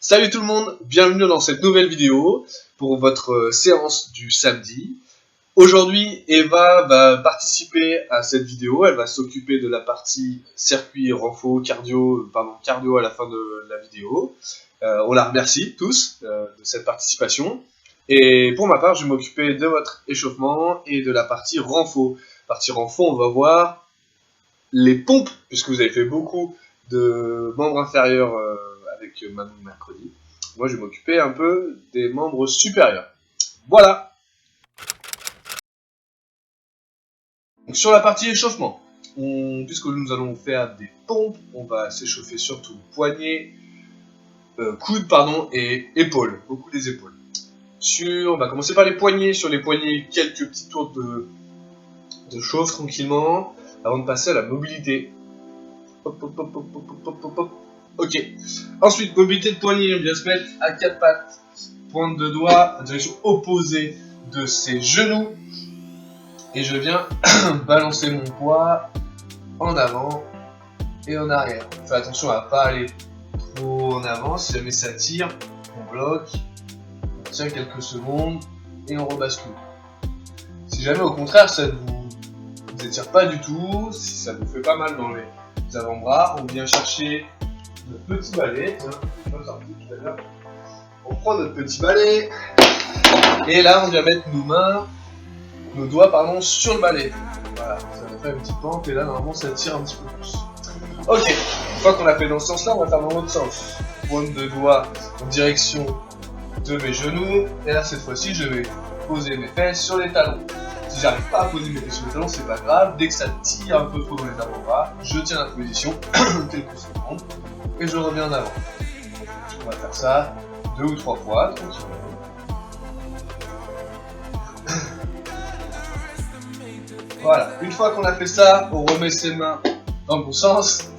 Salut tout le monde, bienvenue dans cette nouvelle vidéo pour votre séance du samedi. Aujourd'hui, Eva va participer à cette vidéo, elle va s'occuper de la partie circuit, renfo, cardio à la fin de la vidéo. On la remercie tous de cette participation. Et pour ma part, je vais m'occuper de votre échauffement et de la partie renfo. Partie renfo, on va voir les pompes, puisque vous avez fait beaucoup de membres inférieurs avec Manon mercredi. Moi, je vais m'occuper un peu des membres supérieurs. Voilà. Donc, sur la partie échauffement, puisque nous allons faire des pompes, on va s'échauffer surtout poignets, coudes, et épaules, beaucoup des épaules. On va commencer par les poignets. Sur les poignets, quelques petits tours de chauffe tranquillement, avant de passer à la mobilité. Hop, hop, hop, hop, hop, hop, hop, hop. Ok. Ensuite, mobilité de poignet, on vient se mettre à quatre pattes, pointe de doigt, en direction opposée de ses genoux. Et je viens balancer mon poids en avant et en arrière. Fais attention à ne pas aller trop en avant, si jamais ça tire, on bloque, on tient quelques secondes et on rebascule. Si jamais au contraire ça ne vous étire pas du tout, si ça vous fait pas mal dans les avant-bras, on vient chercher notre petit balai, on prend notre petit balai, et là on vient mettre nos doigts sur le balai. Voilà, ça va faire une petite pente, et là normalement ça tire un petit peu plus. Ok, une fois qu'on a fait dans ce sens-là, on va faire dans l'autre sens. Pointe de doigt en direction de mes genoux, et là cette fois-ci je vais poser mes fesses sur les talons. Si j'arrive pas à poser mes fesses sur les talons, c'est pas grave, dès que ça tire un peu trop dans les avant-bras, je tiens la position quelques secondes, et je reviens en avant. On va faire ça 2 ou 3 fois, tranquillement. Voilà, une fois qu'on a fait ça, on remet ses mains dans le bon sens.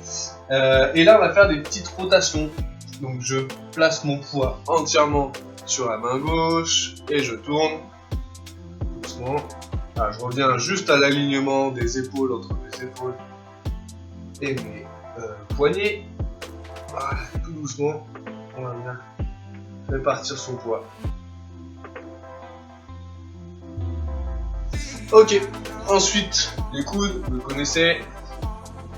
Et là, on va faire des petites rotations. Donc, je place mon poids entièrement sur la main gauche et je tourne doucement. Voilà, je reviens juste à l'alignement des épaules entre mes épaules et mes poignets. Voilà, tout doucement, on va bien répartir son poids. Ok, ensuite, les coudes, vous le connaissez,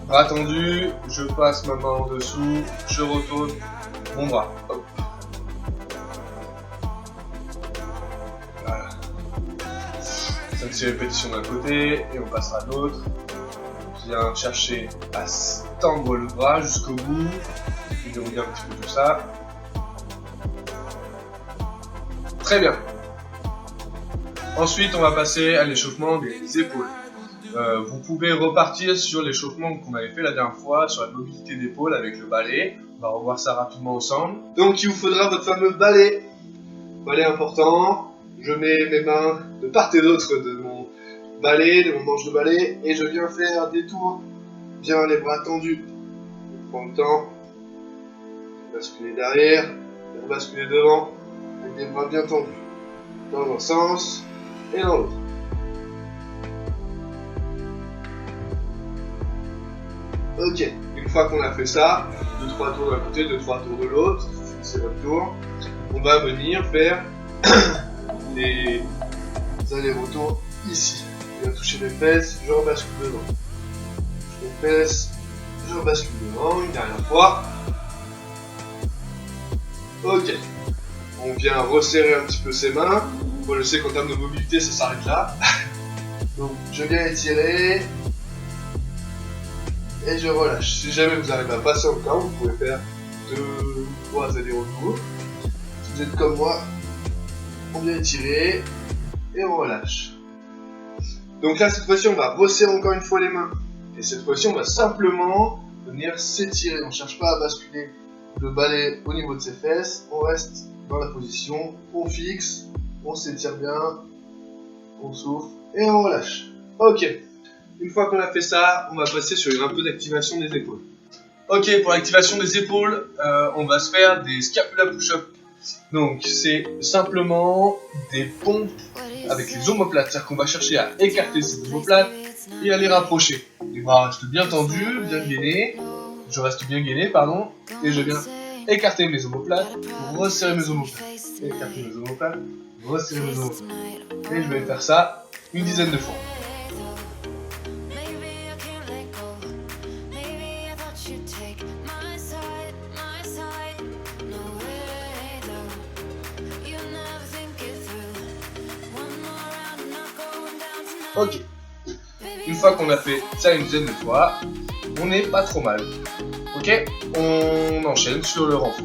bras tendu, je passe ma main en dessous, je retourne mon bras. Hop. Voilà. 5-6 répétitions d'un côté, et on passera à l'autre. On vient chercher à tendre le bras jusqu'au bout, et dérouler un petit peu tout ça. Très bien. Ensuite, on va passer à l'échauffement des épaules. Vous pouvez repartir sur l'échauffement qu'on avait fait la dernière fois, sur la mobilité d'épaule avec le balai. On va revoir ça rapidement ensemble. Donc, il vous faudra votre fameux balai. Balai important. Je mets mes mains de part et d'autre de mon balai, de mon manche de balai, et je viens faire des tours. Bien les bras tendus. Je prends le temps. Basculer derrière, basculer devant, avec des bras bien tendus. Dans un sens et dans l'autre. Ok, une fois qu'on a fait ça, 2-3 tours d'un côté, 2-3 tours de l'autre, c'est votre tour, on va venir faire les allers-retours ici. Je viens toucher mes fesses, je rebascule devant. Je touche mes fesses, je rebascule devant, une dernière fois. Ok, on vient resserrer un petit peu ses mains. Moi je sais qu'en termes de mobilité ça s'arrête là. Donc je viens étirer et je relâche. Si jamais vous n'arrivez à passer encore, vous pouvez faire 2-3 allers-retours. Si vous êtes comme moi, on vient étirer et on relâche. Donc là cette fois-ci on va resserrer encore une fois les mains. Et cette fois-ci on va simplement venir s'étirer. On ne cherche pas à basculer le balai au niveau de ses fesses. On reste dans la position, on fixe. On s'étire bien, on souffle et on relâche. Ok, une fois qu'on a fait ça, on va passer sur un peu d'activation des épaules. Ok, pour l'activation des épaules, on va se faire des scapula push-up. Donc c'est simplement des pompes avec les omoplates, c'est-à-dire qu'on va chercher à écarter ces omoplates et à les rapprocher. Les bras restent bien tendus, bien gainés, je reste bien gainé, et je viens écarter mes omoplates, resserrer mes omoplates, écarter mes omoplates, resserrer mes omoplates. Et je vais faire ça une dizaine de fois. Ok. Une fois qu'on a fait ça une dizaine de fois, on n'est pas trop mal. Ok, on enchaîne sur le renfort.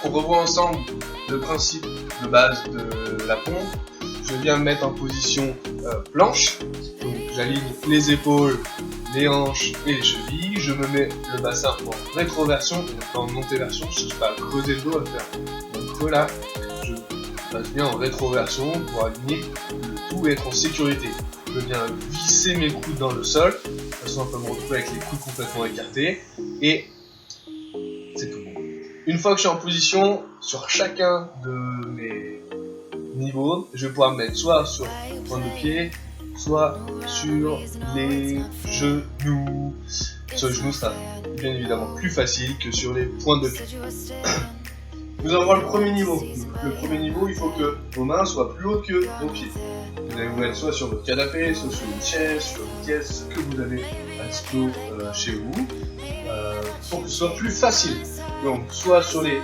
On revoit ensemble le principe de base de la pompe. Je viens me mettre en position planche. Donc j'aligne les épaules, les hanches et les chevilles. Je me mets le bassin en rétroversion, donc en montéversion. Je ne cherche pas à creuser le dos, à faire un creux là. Je passe bien en rétroversion pour aligner le tout et être en sécurité. Je viens visser mes coudes dans le sol, de toute façon on peut me retrouver avec les coudes complètement écartés, et c'est tout bon. Une fois que je suis en position, sur chacun de mes niveaux, je vais pouvoir me mettre soit sur le point de pied, soit sur les genoux. Sur les genoux, ça sera bien évidemment plus facile que sur les pointes de pied. Nous allons voir le premier niveau. Le premier niveau, il faut que vos mains soient plus hautes que vos pieds. Vous allez vous mettre soit sur votre canapé, soit sur une chaise, sur une pièce que vous avez à dispo chez vous, pour que ce soit plus facile. Donc, soit sur les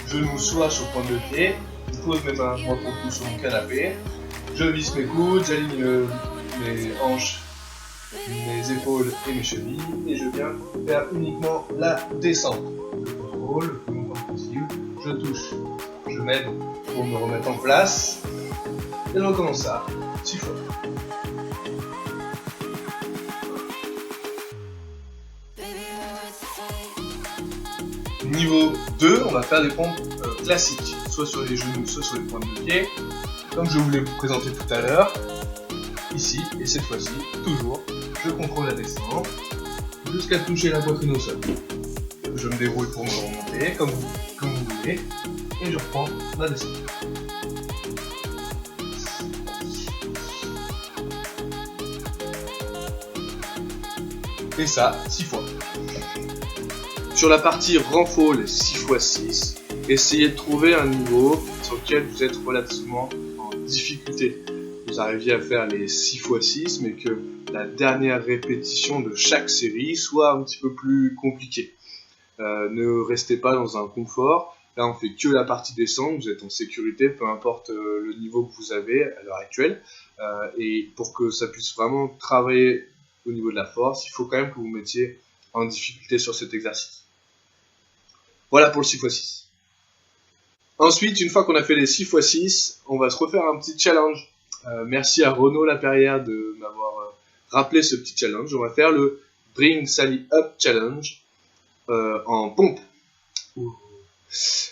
genoux, soit sur le point de pied. Je pose mes mains droite au cou sur mon canapé. Je visse mes coudes, j'aligne mes hanches, mes épaules et mes chevilles. Et je viens faire uniquement la descente. Je contrôle le plus longtemps possible. Je touche. Je m'aide pour me remettre en place. Et je recommence ça 6 fois. Niveau 2, on va faire des pompes classiques, soit sur les genoux, soit sur les pointes de pied, comme je vous l'ai présenté tout à l'heure, ici, et cette fois-ci, toujours, je contrôle la descente, jusqu'à toucher la poitrine au sol. Je me débrouille pour me remonter, comme vous voulez, et je reprends la descente. Et ça, 6 fois. Sur la partie renfort, les 6x6, essayez de trouver un niveau sur lequel vous êtes relativement en difficulté. Vous arriviez à faire les 6x6, mais que la dernière répétition de chaque série soit un petit peu plus compliquée. Ne restez pas dans un confort. Là, on fait que la partie descente, vous êtes en sécurité, peu importe le niveau que vous avez à l'heure actuelle. Et pour que ça puisse vraiment travailler au niveau de la force, il faut quand même que vous mettiez en difficulté sur cet exercice. Voilà pour le 6x6. Ensuite, une fois qu'on a fait les 6x6, on va se refaire un petit challenge. Merci à Renaud Laperrière de m'avoir rappelé ce petit challenge. On va faire le Bring Sally Up Challenge en pompe.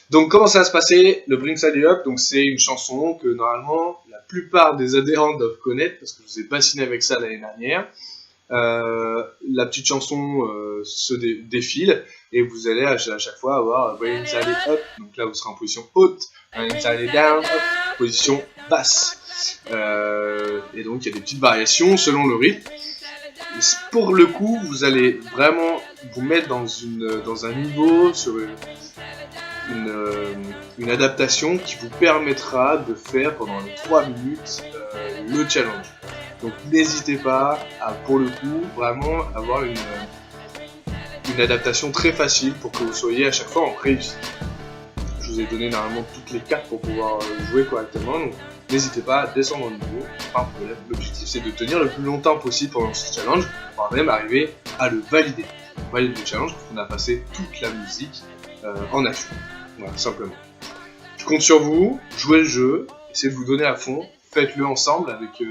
Donc comment ça va se passer? Le Bring Sally Up, donc c'est une chanson que normalement la plupart des adhérents doivent connaître parce que je vous ai bassiné avec ça l'année dernière. La petite chanson se défile et vous allez à chaque fois avoir Bring Sally Up, donc là vous serez en position haute, Bring Sally Down, up, position basse, et donc il y a des petites variations selon le rythme. Et pour le coup, vous allez vraiment vous mettre dans un niveau sur une adaptation qui vous permettra de faire pendant les 3 minutes le challenge. Donc n'hésitez pas à, pour le coup, vraiment avoir une adaptation très facile pour que vous soyez à chaque fois en réussite. Je vous ai donné normalement toutes les cartes pour pouvoir jouer correctement, donc n'hésitez pas à descendre en niveau, pas de problème. L'objectif c'est de tenir le plus longtemps possible pendant ce challenge, pour même arriver à le valider. On valide le challenge parce qu'on a passé toute la musique en action. Voilà, simplement. Je compte sur vous, jouez le jeu, essayez de vous donner à fond, faites-le ensemble avec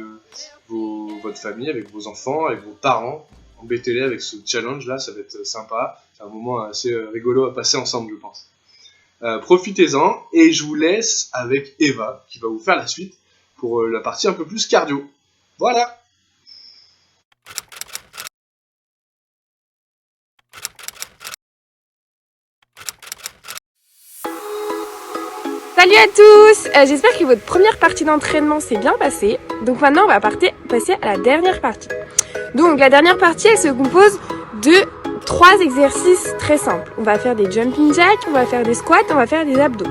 votre famille, avec vos enfants, avec vos parents. Embêtez-les avec ce challenge là, ça va être sympa. C'est un moment assez rigolo à passer ensemble, je pense. Profitez-en et je vous laisse avec Eva qui va vous faire la suite pour la partie un peu plus cardio. Voilà! Salut à tous, j'espère que votre première partie d'entraînement s'est bien passée. Donc maintenant on va passer à la dernière partie. Donc la dernière partie elle se compose de 3 exercices très simples. On va faire des jumping jacks, on va faire des squats, on va faire des abdos.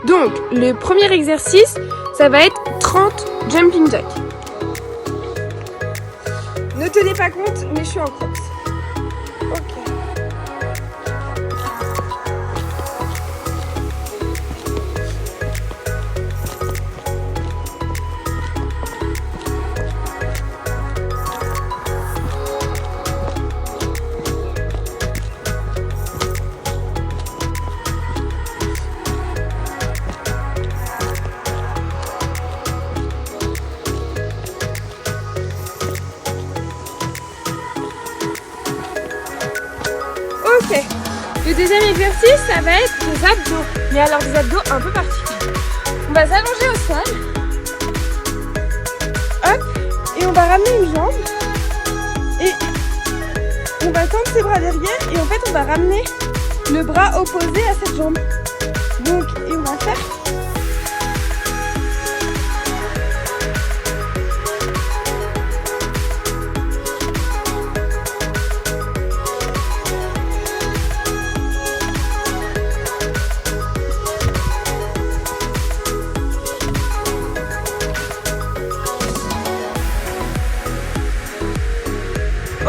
Donc, le premier exercice, ça va être 30 jumping jacks. Ne tenez pas compte, mais je suis en crosse. Ok. Ok, le deuxième exercice, ça va être des abdos. Mais alors des abdos un peu particuliers. On va s'allonger au sol. Hop, et on va ramener une jambe. Et on va tendre ses bras derrière. Et en fait, on va ramener le bras opposé à cette jambe. Donc, et on va faire...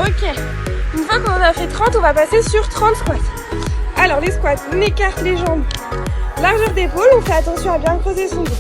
Ok, une fois qu'on en a fait 30, on va passer sur 30 squats. Alors les squats, on écarte les jambes, largeur d'épaule, on fait attention à bien creuser son dos.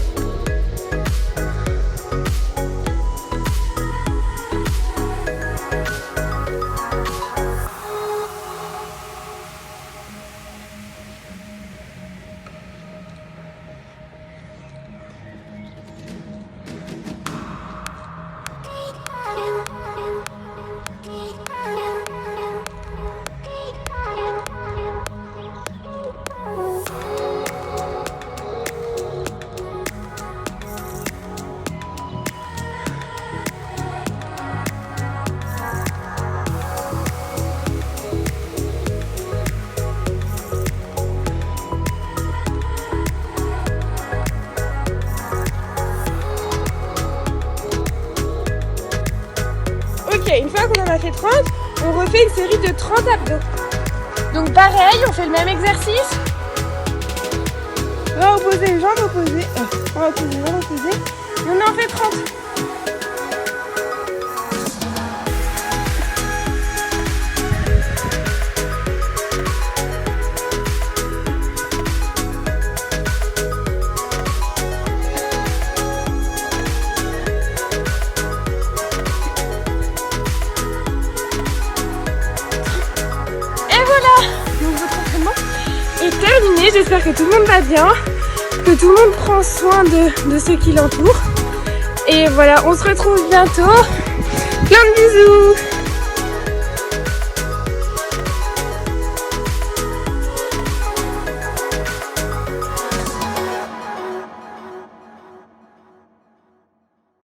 Ok, une fois qu'on en a fait 30, on refait une série de 30 abdos. Donc pareil, on fait le même exercice. Bras opposés, jambes opposées. Bras opposés, jambes opposées. Et on en fait 30. Donc votre entraînement est terminé, j'espère que tout le monde va bien, que tout le monde prend soin de ceux qui l'entourent. Et voilà, on se retrouve bientôt. Plein de bisous.